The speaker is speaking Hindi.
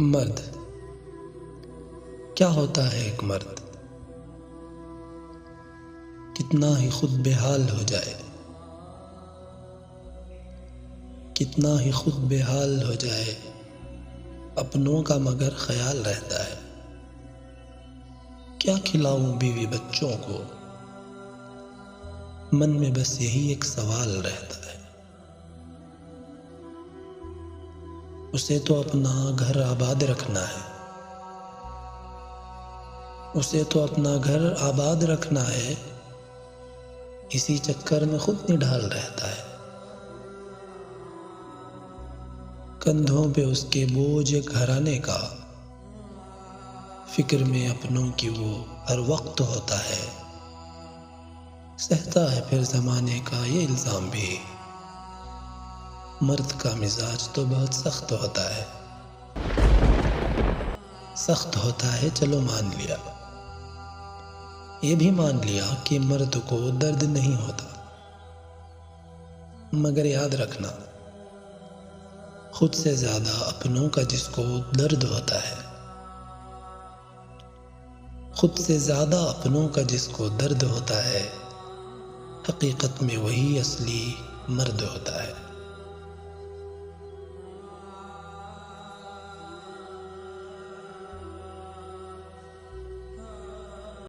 मर्द। क्या होता है एक मर्द? कितना ही खुद बेहाल हो जाए, कितना ही खुद बेहाल हो जाए, अपनों का मगर ख्याल रहता है। क्या खिलाऊं बीवी बच्चों को, मन में बस यही एक सवाल रहता है। उसे तो अपना घर आबाद रखना है, उसे तो अपना घर आबाद रखना है, इसी चक्कर में खुद निढाल रहता है। कंधों पे उसके बोझ घराने का, फिक्र में अपनों की वो हर वक्त होता है। सहता है फिर ज़माने का ये इल्ज़ाम भी, मर्द का मिजाज तो बहुत सख्त होता है। सख्त होता है चलो मान लिया, ये भी मान लिया कि मर्द को दर्द नहीं होता, मगर याद रखना खुद से ज्यादा अपनों का जिसको दर्द होता है, खुद से ज्यादा अपनों का जिसको दर्द होता है, हकीकत में वही असली मर्द होता है।